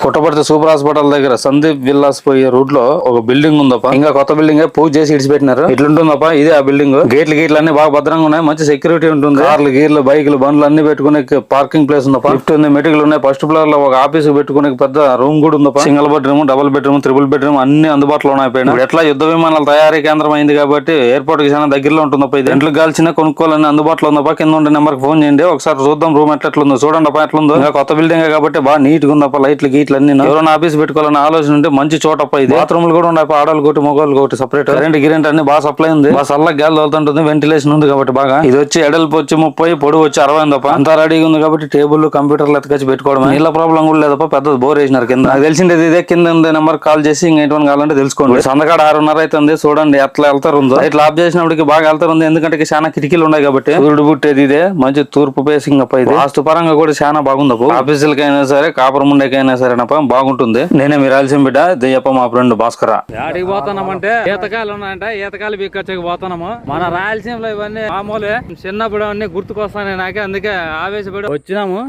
Puttaparthi super hospital దగ్గర Sandeep villas పోయే route లో ఒక బిల్డింగ్ ఉందప్ప. ఇంకా కొత్త బిల్డింగ్ పూజ చేసి ఇడిచిపెట్టినారు. ఇట్లుంటుందప్ప. ఇదే ఆ బిల్డింగ్. గేట్లు అన్ని బాగా భద్రంగా ఉన్నాయి. మంచి సెక్యూరిటీ ఉంటుంది. కార్లు గీర్లు బైకులు బండ్లు అన్ని పెట్టుకునే పార్కింగ్ ప్లేస్ ఉందప్ప. లిఫ్ట్ ఉంది, మెటికలు ఉన్నాయి. ఫస్ట్ ఫ్లోర్ లో ఒక ఆఫీస్ పెట్టుకునే పెద్ద రూమ్ కూడా ఉందప్ప. Single bedroom, double bedroom, triple bedroom అన్ని అందుబాటులో ఉన్నాయి. ఇప్పుడు ఎట్లా యుద్ధ విమానాల తయారీ కేంద్రం అయింది కాబట్టి ఎయిర్పోర్ట్ కి చాలా దగ్గరలో ఉంటుందప్ప. ఇది ఎంట్లు గాల్చిన కొనుక్కోవాలని అందుబాటులో ఉందప్ప. కింద ఉండే నెంబర్ ఫోన్ చేయండి, ఒకసారి చూద్దాం రూమ్ ఎట్లుందో. చూడండి అప్ప ఎట్లుందో. ఇంకా కొత్త బిల్డింగ్ కాబట్టి బాగా నీట్ గా ఉందప్ప. లైట్లు గీట్లు అన్ని. ఎవరైనా ఆఫీస్ పెట్టుకోవాలని ఆలోచన ఉంటే మంచి చోటప్ప ఇది. బాత్రూమ్లు కూడా ఉన్నాయి. ఆడవాళ్ళు ఒకటి మొగోళ్ళు ఒకటి సపరేట్. కరెంట్ అన్ని బాగా సప్లై ఉంది. బాగా చల్ల గాలి తోలుతుంటుంది. వెంటిలేషన్ ఉంది కాబట్టి బాగా. ఇది వచ్చి ఎడల్పు వచ్చి 30, పొడి వచ్చి 60 ఉందప్ప. అంతా రెడీగా ఉంది కాబట్టి టేబుల్ కంప్యూటర్లు ఎత్తుకొచ్చి పెట్టుకోవడం. నీళ్ళ ప్రాబ్లం కూడా లేదప్ప. పెద్ద బోర్ వేసినారు కింద. నాకు తెలిసింది ఇదే. కింద నెంబర్ కాల్ చేసి ఇంకేంటి కావాలంటే తెలుసుకోండి. సందకాడ 6:30 అవుతుంది. చూడండి ఎట్లా వెళ్తారు ఉందో. ఇట్లా ఆఫ్ చేసినప్పటికి బాగా వెళ్తారు ఉంది. ఎందుకంటే చాలా కిటికీలు ఉన్నాయి కాబట్టి. సూర్యుడు పుట్టేది ఇదే. మంచి తూర్పు ఫేసింగ్ అప్ప. ఇది వాస్తు పరంగా కూడా చాలా బాగుందప్ప. ఆఫీసులకైనా సరే కాపురం ఉండేకైనా సరేనప్ప బాగుంటుంది. నేనే మీ రాయలసీమ బిడ్డ దెయ్యప్ప. మా ఫ్రెండ్ భాస్కర. ఆడికి పోతున్నామంటే ఈతకాయలు ఉన్నాయంట. ఈతకాయలు బిక్కచ్చకి పోతున్నాము. మన రాయలసీమలో ఇవన్నీ మామూలే. చిన్నప్పుడు అన్ని గుర్తుకొస్తాను నాకే. అందుకే ఆవేశపడి వచ్చినాము.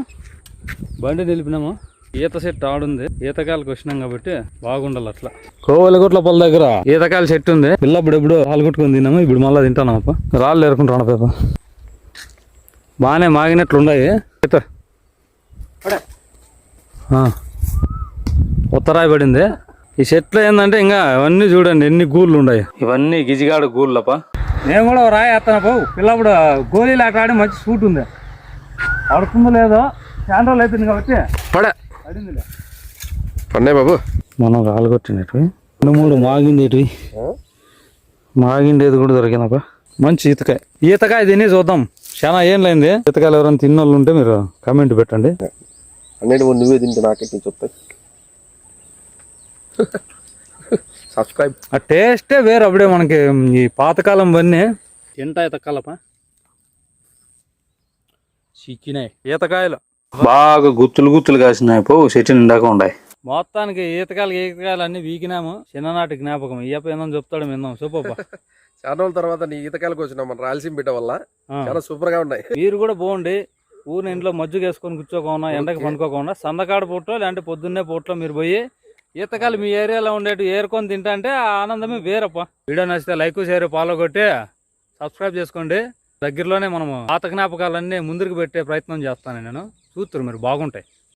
బండి నిలిపినాము. ఈత చెట్టు ఆడుంది. ఈతకాయలకు వచ్చినాం కాబట్టి బాగుండాలి. అట్లా కోవెలగుట్ల పొల దగ్గర ఈతకాయల చెట్టు ఉంది. పిల్లప్పుడు ఎప్పుడు రాళ్ళు కొట్టుకుని తిన్నాము. ఇప్పుడు మళ్ళీ తింటానప్ప. రాళ్ళు ఏరుకుంటాను పేప. బాగానే మాగినట్లున్నాయి. ఉత్తరాయి పడింది. ఈ చెట్లు ఏంటంటే ఇంకా ఇవన్నీ చూడండి ఎన్ని గూళ్ళు ఉన్నాయి. ఇవన్నీ గిజిగాడు గూళ్ళప్ప. నేను కూడా రాయి వేస్తాను పో. పిల్లప్పుడు గోళీలు ఆట ఆడి మంచి సూట్ ఉంది. పడుతుందో లేదో చాలా రోజులు అవుతుంది కాబట్టి పడిందిలే. పన్నే బాబు. మనం రాళ్ళు కొట్టినవి 2-3 మాగిందేటివి. మాగిండేది కూడా దొరికిందప్ప. మంచి ఈతకాయ. ఈతకాయ తిని చూద్దాం. చాలా ఏం లేని ఈతకాయలు ఎవరైనా తిన్నోళ్ళు ఉంటే మీరు కామెంట్ పెట్టండి. అన్నిటి నువ్వే తింటే నాకెట్ నుంచి వస్తాయి. సబ్స్క్రైబ్. ఆ టేస్టే వేరు. అప్పుడే మనకి ఈ పాతకాలం వన్నీ తింటా ఈతకాలప. చిక్కినాయి ఈతకాయలు. బాగా గుత్తులు కాసినాయి. పో చెట్టు నిండాక ఉన్నాయి. మొత్తానికి ఈతకాయలు అన్ని వీకినాము. చిన్ననాటి జ్ఞాపకం. ఇయ్యప్ప ఏందని చెప్తాడు విందాం. సూపర్. చాలా రోజుల తర్వాత నీ ఈతకాయలకు వచ్చినాం మన రాయలసీమ బిడ్డ వల్ల. చాలా సూపర్ గా ఉన్నాయి. మీరు కూడా బాగుండి ఊరిని ఇంట్లో మజ్జిగ వేసుకొని కూర్చోకుండా ఎండకి పండుకోకుండా సందకాడ పూటలో లేదంటే పొద్దున్నే పూటలో మీరు పోయి ఈతకాయలు మీ ఏరియాలో ఉండేవి ఏరుకొని తింటా అంటే ఆ ఆనందమే వేరప్ప. వీడియో నచ్చితే లైక్ షేర్ ఫాలో కొట్టి సబ్స్క్రైబ్ చేసుకోండి. దగ్గరలోనే మనము పాత జ్ఞాపకాలన్నీ ముందుకు పెట్టే ప్రయత్నం చేస్తాను నేను. చూస్తారు మీరు బాగుంటాయి.